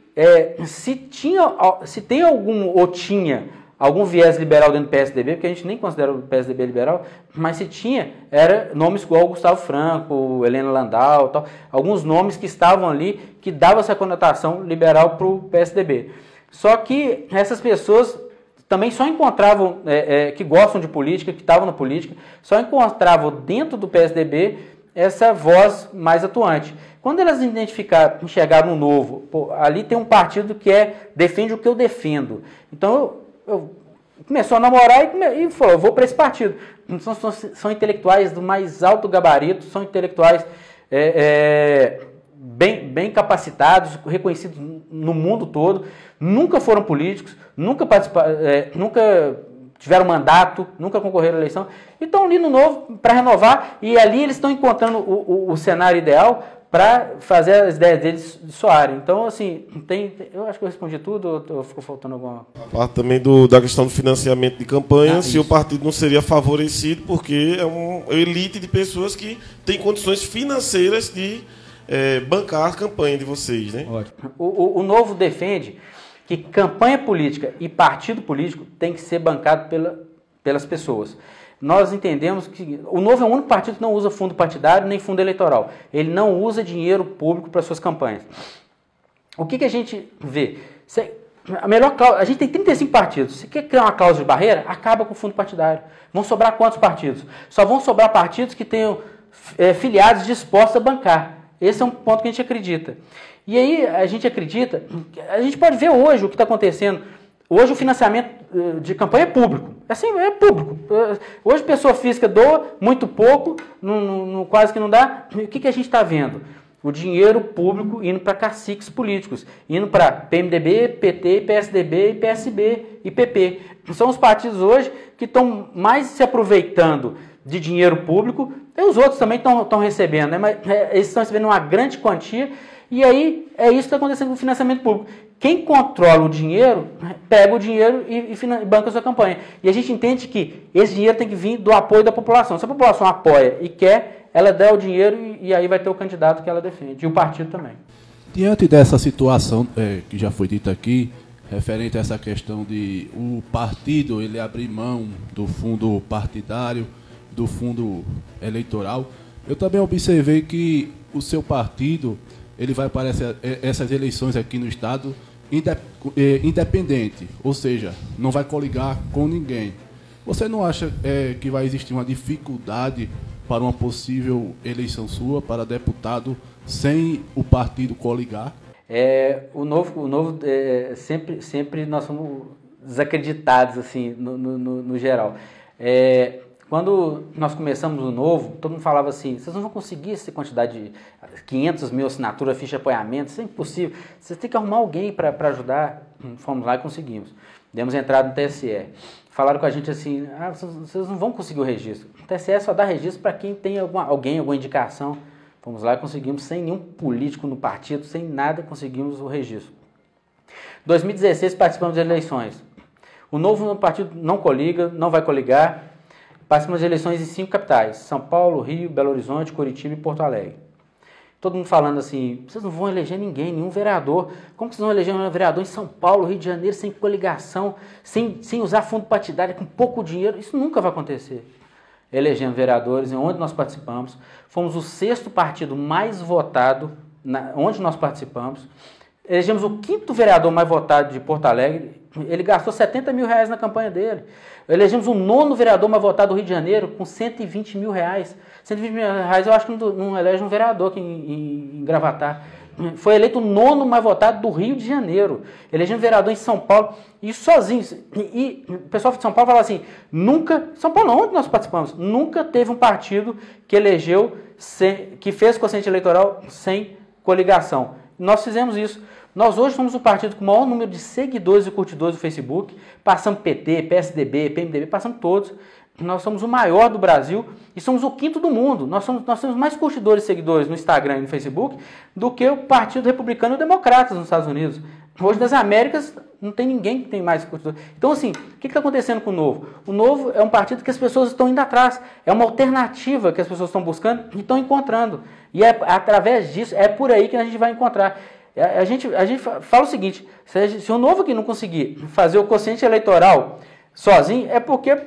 se tem algum viés liberal dentro do PSDB, porque a gente nem considera o PSDB liberal, mas se tinha, era nomes igual o Gustavo Franco, Helena Landau, tal, alguns nomes que estavam ali, que davam essa conotação liberal para o PSDB. Só que essas pessoas também só encontravam, que gostam de política, que estavam na política, só encontravam dentro do PSDB essa voz mais atuante. Quando elas enxergaram um Novo, ali tem um partido que defende o que eu defendo. Então, eu começou a namorar e falou, eu vou para esse partido. São intelectuais do mais alto gabarito, são intelectuais bem capacitados, reconhecidos no mundo todo, nunca foram políticos, nunca tiveram mandato, nunca concorreram à eleição, e estão ali no Novo para renovar, e ali eles estão encontrando o cenário ideal para fazer as ideias deles soarem. Então, assim, eu acho que eu respondi tudo, ou ficou faltando alguma... A parte também da questão do financiamento de campanha, se o partido não seria favorecido, porque é uma elite de pessoas que têm condições financeiras de bancar a campanha de vocês, né? O Novo defende que campanha política e partido político tem que ser bancado pelas pessoas. Nós entendemos que o Novo é o único partido que não usa fundo partidário nem fundo eleitoral. Ele não usa dinheiro público para suas campanhas. O que a gente vê? A gente tem 35 partidos. Se quer criar uma cláusula de barreira, acaba com o fundo partidário. Vão sobrar quantos partidos? Só vão sobrar partidos que tenham filiados dispostos a bancar. Esse é um ponto que a gente acredita. E aí a gente pode ver hoje o que está acontecendo. Hoje o financiamento de campanha é público. Assim, é público. Hoje pessoa física doa muito pouco, quase que não dá. E o que a gente está vendo? O dinheiro público indo para caciques políticos, indo para PMDB, PT, PSDB, PSB e PP. São os partidos hoje que estão mais se aproveitando de dinheiro público, e os outros também estão recebendo, né? Mas eles estão recebendo uma grande quantia E aí, é isso que está acontecendo com o financiamento público. Quem controla o dinheiro, pega o dinheiro e banca a sua campanha. E a gente entende que esse dinheiro tem que vir do apoio da população. Se a população apoia e quer, ela dá o dinheiro e aí vai ter o candidato que ela defende. E o partido também. Diante dessa situação que já foi dita aqui, referente a essa questão de o partido ele abrir mão do fundo partidário, do fundo eleitoral, eu também observei que o seu partido ele vai para essas eleições aqui no estado independente, ou seja, não vai coligar com ninguém. Você não acha que vai existir uma dificuldade para uma possível eleição sua para deputado sem o partido coligar? O novo sempre nós somos desacreditados assim, no geral. Quando nós começamos o Novo, todo mundo falava assim, vocês não vão conseguir essa quantidade de 500 mil assinaturas, ficha de apoiamento, isso é impossível, vocês têm que arrumar alguém para ajudar. Fomos lá e conseguimos. Demos entrada no TSE. Falaram com a gente assim, vocês não vão conseguir o registro. O TSE só dá registro para quem tem alguma indicação. Fomos lá e conseguimos, sem nenhum político no partido, sem nada, conseguimos o registro. 2016 participamos de eleições. O Novo partido não coliga, não vai coligar. Participamos de eleições em 5 capitais, São Paulo, Rio, Belo Horizonte, Curitiba e Porto Alegre. Todo mundo falando assim, vocês não vão eleger ninguém, nenhum vereador. Como que vocês vão eleger um vereador em São Paulo, Rio de Janeiro, sem coligação, sem usar fundo partidário, com pouco dinheiro? Isso nunca vai acontecer. Elegemos vereadores, onde nós participamos. Fomos o 6º partido mais votado, onde nós participamos. Elegemos o 5º vereador mais votado de Porto Alegre. Ele gastou R$70 mil na campanha dele. Elegemos o 9º vereador mais votado do Rio de Janeiro com R$120 mil. R$120 mil eu acho que não elege um vereador aqui em Gravatar. Foi eleito o 9º mais votado do Rio de Janeiro. Elegemos vereador em São Paulo. E sozinho. E o pessoal de São Paulo fala assim, São Paulo, onde nós participamos? Nunca teve um partido que elegeu, que fez quociente eleitoral sem coligação. Nós fizemos isso. Nós hoje somos o partido com o maior número de seguidores e curtidores do Facebook, passamos PT, PSDB, PMDB, passamos todos. Nós somos o maior do Brasil e somos o 5º do mundo. Nós temos mais curtidores e seguidores no Instagram e no Facebook do que o Partido Republicano e Democratas nos Estados Unidos. Hoje nas Américas não tem ninguém que tem mais curtidores. Então assim, o que está acontecendo com o Novo? O Novo é um partido que as pessoas estão indo atrás. É uma alternativa que as pessoas estão buscando e estão encontrando. E através disso, é por aí que a gente vai encontrar. A gente fala o seguinte, se o Novo aqui não conseguir fazer o quociente eleitoral sozinho, é porque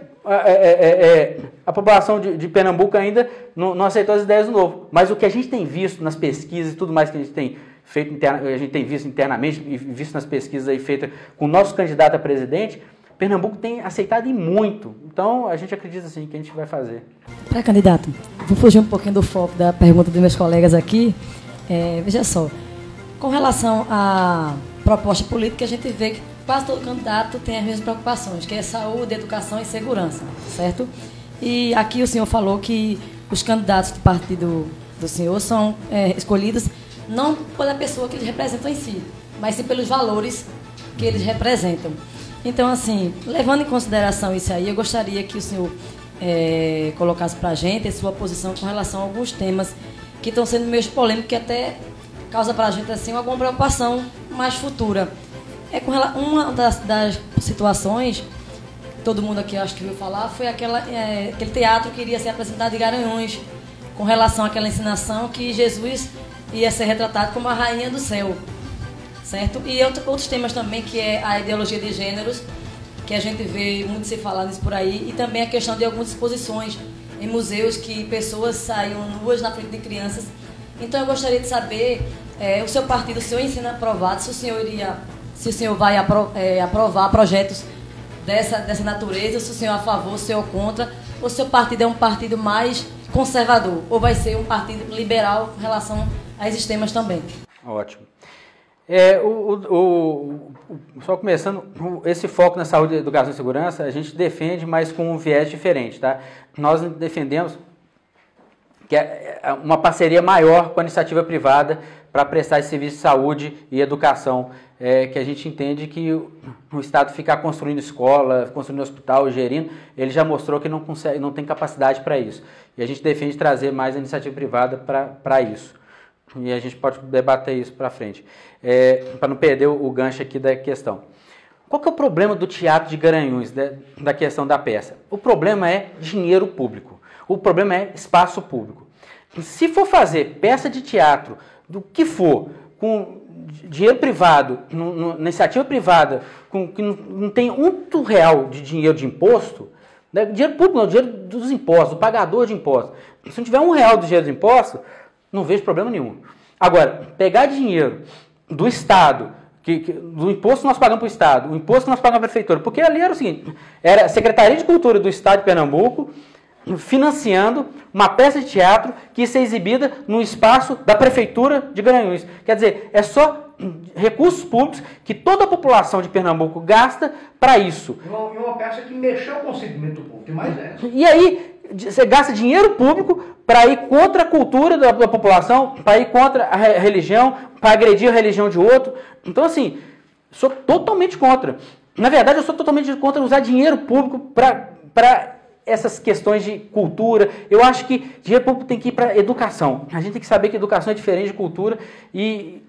a população de Pernambuco ainda não aceitou as ideias do Novo. Mas o que a gente tem visto nas pesquisas e tudo mais que a gente tem feito, a gente tem visto internamente e visto nas pesquisas aí feitas com o nosso candidato a presidente, Pernambuco tem aceitado e muito. Então, a gente acredita assim que a gente vai fazer. Pré-candidato, vou fugir um pouquinho do foco da pergunta dos meus colegas aqui. Veja só. Com relação à proposta política, a gente vê que quase todo candidato tem as mesmas preocupações, que é saúde, educação e segurança, certo? E aqui o senhor falou que os candidatos do partido do senhor são escolhidos não pela pessoa que eles representam em si, mas sim pelos valores que eles representam. Então, assim, levando em consideração isso aí, eu gostaria que o senhor colocasse para a gente a sua posição com relação a alguns temas que estão sendo meio polêmicos, que até causa para a gente assim, alguma preocupação mais futura. Uma das situações, todo mundo aqui acho que viu falar, foi aquele teatro que iria ser apresentado em Garanhuns, com relação àquela ensinação que Jesus ia ser retratado como a rainha do céu, certo? E outros temas também, que é a ideologia de gêneros, que a gente vê muito se falar nisso por aí, e também a questão de algumas exposições em museus que pessoas saíam nuas na frente de crianças. Então eu gostaria de saber, o seu partido, o senhor ensina aprovado, se o senhor vai aprovar projetos dessa natureza, se o senhor é a favor, se o senhor é contra, ou se o seu partido é um partido mais conservador, ou vai ser um partido liberal em relação a esses temas também. Ótimo. Só começando, esse foco na saúde, educação e segurança, a gente defende, mas com um viés diferente, tá? Nós defendemos que é uma parceria maior com a iniciativa privada para prestar esse serviço de saúde e educação, que a gente entende que o Estado ficar construindo escola, construindo hospital, gerindo, ele já mostrou que não tem capacidade para isso. E a gente defende trazer mais a iniciativa privada para isso. e a gente pode debater isso para frente, para não perder o gancho aqui da questão. Qual que é o problema do Teatro de Garanhuns, da questão da peça? O problema é dinheiro público, o problema é espaço público. Se for fazer peça de teatro, do que for, com dinheiro privado, na iniciativa privada, que não tem R$1 de dinheiro de imposto, né? Dinheiro público não, dinheiro dos impostos, do pagador de impostos. Se não tiver R$1 de dinheiro de imposto, não vejo problema nenhum. Agora, pegar dinheiro do Estado, do imposto que nós pagamos para o Estado, o imposto que nós pagamos para a Prefeitura, porque ali era o seguinte, era a Secretaria de Cultura do Estado de Pernambuco financiando uma peça de teatro que ia ser exibida no espaço da Prefeitura de Garanhuns. Quer dizer, é só recursos públicos que toda a população de Pernambuco gasta para isso. E uma peça que mexeu com o segmento público, tem mais essa. E aí, você gasta dinheiro público para ir contra a cultura da população, para ir contra a religião, para agredir a religião de outro. Então, assim, sou totalmente contra. Na verdade, eu sou totalmente contra usar dinheiro público para essas questões de cultura. Eu acho que dinheiro público tem que ir para educação. A gente tem que saber que educação é diferente de cultura e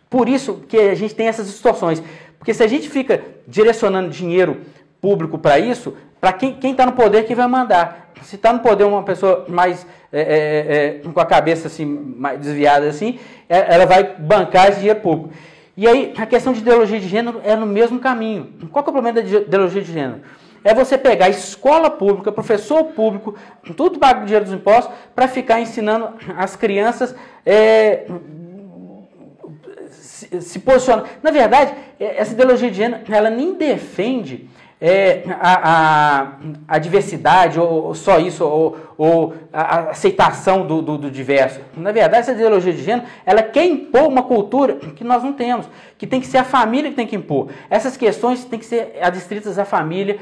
por isso que a gente tem essas distorções. Porque se a gente fica direcionando dinheiro público para isso, para quem está no poder que vai mandar. Se está no poder uma pessoa mais com a cabeça assim, mais desviada assim, ela vai bancar esse dinheiro público. E aí a questão de ideologia de gênero é no mesmo caminho. Qual que é o problema da ideologia de gênero? É você pegar escola pública, professor público, tudo pago com dinheiro dos impostos, para ficar ensinando as crianças se posicionar. Na verdade, essa ideologia de gênero, ela nem defende a diversidade, ou só isso, ou a aceitação do diverso. Na verdade, essa ideologia de gênero, ela quer impor uma cultura que nós não temos, que tem que ser a família que tem que impor. Essas questões têm que ser adstritas à família,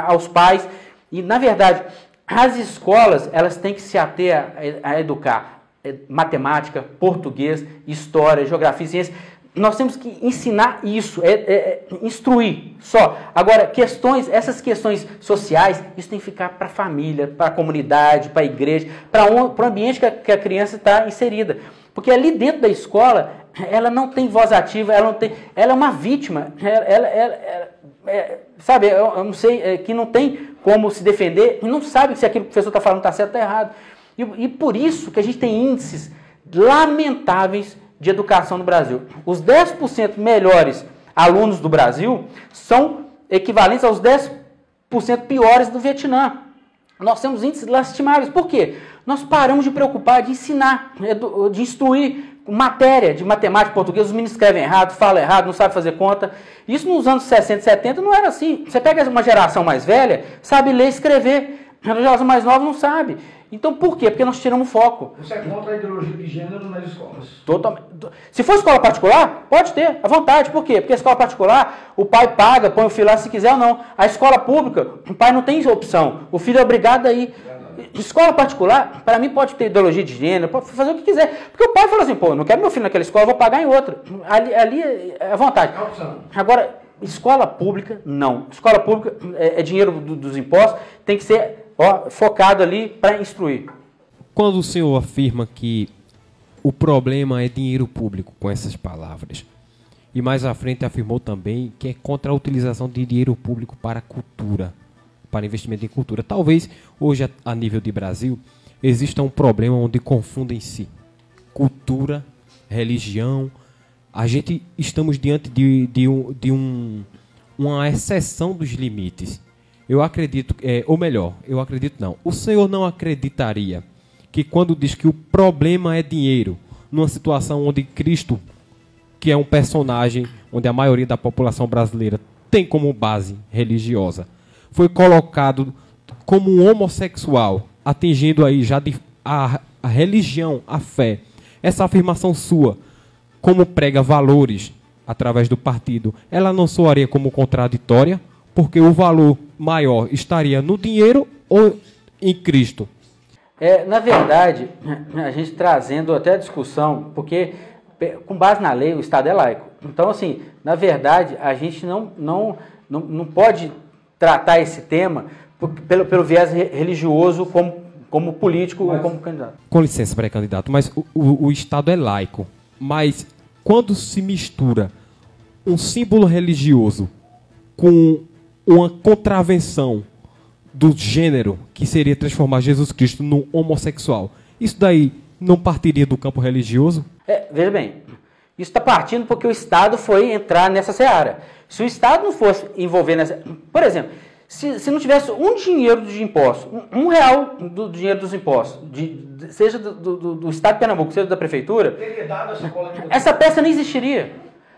aos pais, e, na verdade, as escolas, elas têm que se ater a educar matemática, português, história, geografia, ciência. Nós temos que ensinar isso, instruir só. Agora, essas questões sociais, isso tem que ficar para a família, para a comunidade, para a igreja, para o ambiente que a criança está inserida. Porque ali dentro da escola, ela não tem voz ativa, ela é uma vítima, sabe, eu não sei, que não tem como se defender, e não sabe se aquilo que o professor está falando está certo ou está errado. E por isso que a gente tem índices lamentáveis de educação no Brasil. Os 10% melhores alunos do Brasil são equivalentes aos 10% piores do Vietnã. Nós temos índices lastimáveis. Por quê? Nós paramos de preocupar, de ensinar, de instruir matéria de matemática, português. Os meninos escrevem errado, falam errado, não sabem fazer conta. Isso nos anos 60 e 70 não era assim. Você pega uma geração mais velha, sabe ler e escrever. A geração mais nova não sabe. Então, por quê? Porque nós tiramos foco. Você é contra a ideologia de gênero nas escolas? Totalmente. Se for escola particular, pode ter, à vontade. Por quê? Porque a escola particular, o pai paga, põe o filho lá se quiser ou não. A escola pública, o pai não tem opção. O filho é obrigado a ir. Escola particular, para mim, pode ter ideologia de gênero, pode fazer o que quiser. Porque o pai fala assim, pô, não quero meu filho naquela escola, vou pagar em outra. Ali é à vontade. É opção. Agora, escola pública, não. Escola pública é dinheiro dos impostos, tem que ser focado ali para instruir. Quando o senhor afirma que o problema é dinheiro público, com essas palavras, e mais à frente afirmou também que é contra a utilização de dinheiro público para cultura, para investimento em cultura. Talvez hoje, a nível de Brasil, exista um problema onde confundem-se cultura, religião. A gente estamos diante de uma exceção dos limites. Eu acredito, ou melhor, eu acredito não. O senhor não acreditaria que quando diz que o problema é dinheiro, numa situação onde Cristo, que é um personagem onde a maioria da população brasileira tem como base religiosa, foi colocado como um homossexual, atingindo aí já a religião, a fé. Essa afirmação sua, como prega valores através do partido, ela não soaria como contraditória? Porque o valor maior estaria no dinheiro ou em Cristo? Na verdade, a gente trazendo até a discussão, porque com base na lei o Estado é laico. Então, assim, na verdade, a gente não pode tratar esse tema pelo viés religioso como como político ou como candidato. Com licença, pré-candidato, mas o Estado é laico. Mas quando se mistura um símbolo religioso com uma contravenção do gênero, que seria transformar Jesus Cristo num homossexual, isso daí não partiria do campo religioso? Veja bem, isso está partindo porque o Estado foi entrar nessa seara. Se o Estado não fosse envolver nessa... Por exemplo, se não tivesse um dinheiro de impostos, R$1 do dinheiro dos impostos, seja do Estado de Pernambuco, seja da Prefeitura, essa peça não existiria.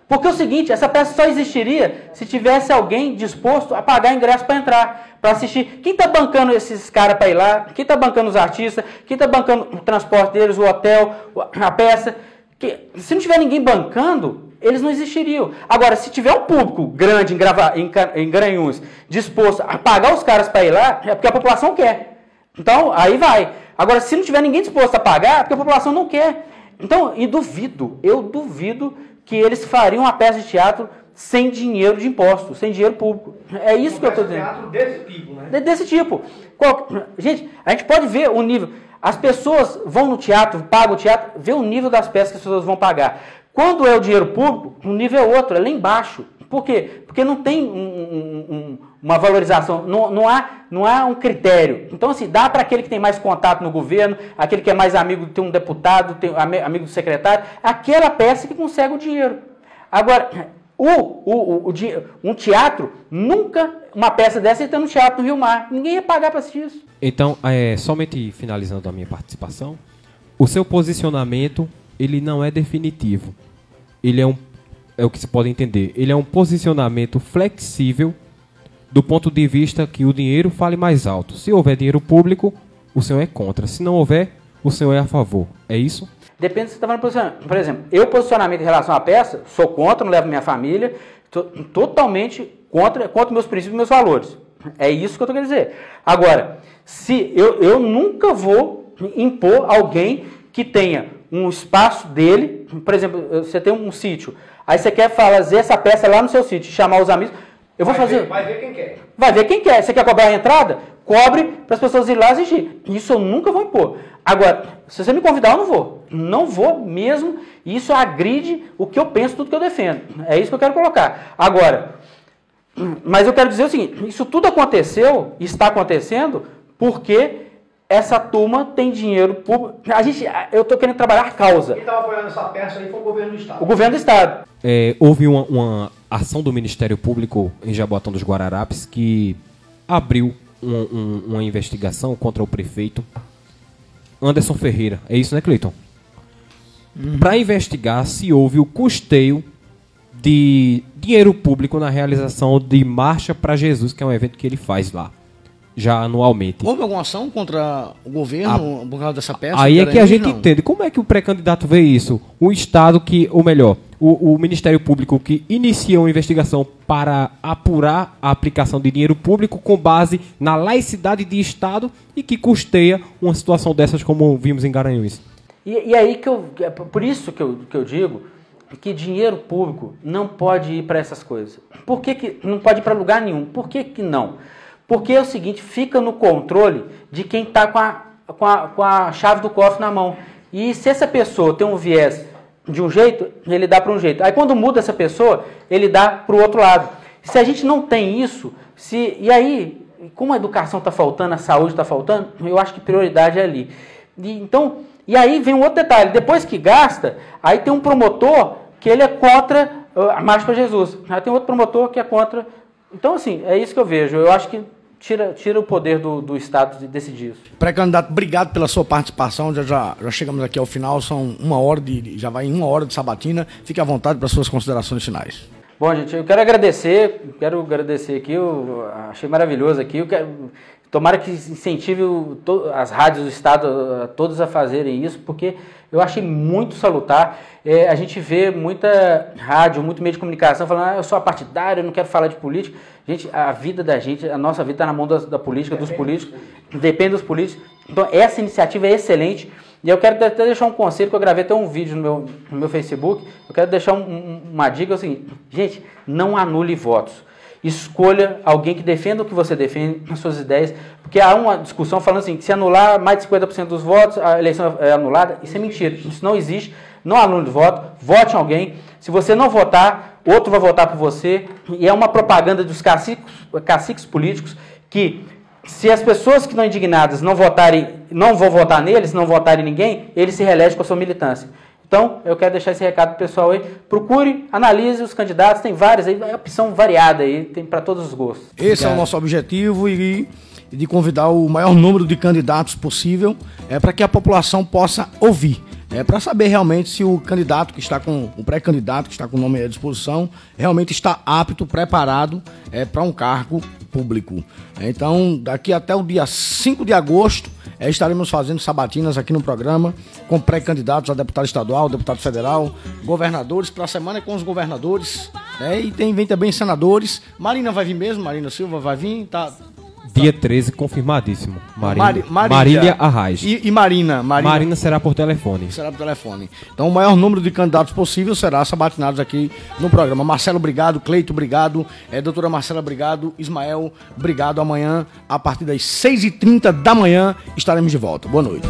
Porque é o seguinte, essa peça só existiria se tivesse alguém disposto a pagar ingresso para entrar, para assistir. Quem está bancando esses caras para ir lá? Quem está bancando os artistas? Quem está bancando o transporte deles, o hotel, a peça? Se não tiver ninguém bancando, eles não existiriam. Agora, se tiver um público grande em Garanhuns disposto a pagar os caras para ir lá, é porque a população quer. Então, aí vai. Agora, se não tiver ninguém disposto a pagar, é porque a população não quer. Então, eu duvido que eles fariam uma peça de teatro sem dinheiro de imposto, sem dinheiro público. É isso que eu estou dizendo. Teatro desse tipo, né? Desse tipo. Gente, a gente pode ver o nível. As pessoas vão no teatro, pagam o teatro, vê o nível das peças que as pessoas vão pagar. Quando é o dinheiro público, o nível é outro, é lá embaixo. Por quê? Porque não tem uma valorização, não há um critério. Então, assim, dá para aquele que tem mais contato no governo, aquele que é mais amigo de um deputado, amigo do secretário, aquela peça que consegue o dinheiro. Agora, um teatro, nunca uma peça dessa está no Teatro no Rio Mar. Ninguém ia pagar para assistir isso. Então, somente finalizando a minha participação, o seu posicionamento, ele não é definitivo. Ele é o que se pode entender. Ele é um posicionamento flexível do ponto de vista que o dinheiro fale mais alto. Se houver dinheiro público, o senhor é contra. Se não houver, o senhor é a favor. É isso? Depende do que você está falando posicionamento. Por exemplo, eu posicionamento em relação à peça, sou contra, não levo minha família, totalmente contra meus princípios e meus valores. É isso que eu estou querendo dizer. Agora, se eu nunca vou impor alguém que tenha um espaço dele, por exemplo, você tem um sítio, aí você quer fazer essa peça lá no seu sítio, chamar os amigos, eu vou fazer... Vai ver quem quer. Vai ver quem quer. Você quer cobrar a entrada? Cobre para as pessoas irem lá assistir. Isso eu nunca vou impor. Agora, se você me convidar, eu não vou. Não vou mesmo. Isso agride o que eu penso, tudo que eu defendo. É isso que eu quero colocar. Agora, mas eu quero dizer o seguinte, isso tudo aconteceu, está acontecendo, porque essa turma tem dinheiro público. Eu estou querendo trabalhar a causa. Quem estava apoiando essa peça aí foi o governo do Estado. O governo do Estado. Houve uma ação do Ministério Público em Jaboatão dos Guararapes que abriu uma investigação contra o prefeito Anderson Ferreira. É isso, né, Cleiton? Para investigar se houve o custeio de dinheiro público na realização de Marcha para Jesus, que é um evento que ele faz lá, já anualmente. Houve alguma ação contra o governo por causa dessa peça? Aí é que a gente entende. Como é que o pré-candidato vê isso? Um Estado que, ou melhor, o Ministério Público que inicia uma investigação para apurar a aplicação de dinheiro público com base na laicidade de Estado e que custeia uma situação dessas como vimos em Garanhuns. E aí por isso que eu digo que dinheiro público não pode ir para essas coisas. Por que não pode ir para lugar nenhum? Por que não? Porque é o seguinte, fica no controle de quem está com a chave do cofre na mão. E se essa pessoa tem um viés de um jeito, ele dá para um jeito. Aí quando muda essa pessoa, ele dá para o outro lado. Se a gente não tem isso, e aí, como a educação está faltando, a saúde está faltando, eu acho que prioridade é ali. E aí vem um outro detalhe, depois que gasta, aí tem um promotor que ele é contra a Marcha para Jesus. Aí tem outro promotor que é contra. Então, assim, é isso que eu vejo. Eu acho que tira o poder do Estado de decidir isso. Pré-candidato, obrigado pela sua participação. Já chegamos aqui ao final, são já vai em 1 hora de sabatina. Fique à vontade para suas considerações finais. Bom, gente, eu quero agradecer aqui, eu achei maravilhoso aqui. Tomara que incentive as rádios do Estado todos a fazerem isso, porque eu achei muito salutar. A gente vê muita rádio, muito meio de comunicação falando, eu sou partidário, eu não quero falar de política. Gente, a vida da gente, a nossa vida está na mão da política, dos políticos, depende dos políticos. Então, essa iniciativa é excelente. E eu quero até deixar um conselho, que eu gravei até um vídeo no meu Facebook. Eu quero deixar uma dica, é o seguinte, gente, não anule votos. escolha alguém que defenda o que você defende, as suas ideias, porque há uma discussão falando assim, que se anular mais de 50% dos votos, a eleição é anulada. Isso é mentira, isso não existe, não anule o voto, vote em alguém. Se você não votar, outro vai votar por você, e é uma propaganda dos caciques políticos que, se as pessoas que estão indignadas não vão votar neles, não votarem em ninguém, eles se reelegem com a sua militância. Então, eu quero deixar esse recado pro pessoal aí. Procure, analise os candidatos, tem vários aí, é opção variada aí, tem para todos os gostos. Esse é o nosso objetivo e de convidar o maior número de candidatos possível para que a população possa ouvir. Para saber realmente se o candidato que está com o pré-candidato que está com o nome à disposição realmente está apto, preparado para um cargo público. Então, daqui até o dia 5 de agosto, estaremos fazendo sabatinas aqui no programa com pré-candidatos a deputado estadual, deputado federal, governadores, para a semana com os governadores, e vem também senadores. Marina vai vir mesmo? Marina Silva vai vir? Dia 13, confirmadíssimo. Marília Arraes. E Marina? Marina será por telefone. Será por telefone. Então, o maior número de candidatos possível será sabatinados aqui no programa. Marcelo, obrigado. Cleito, obrigado. Doutora Marcela, obrigado. Ismael, obrigado. Amanhã, a partir das 6h30 da manhã, estaremos de volta. Boa noite.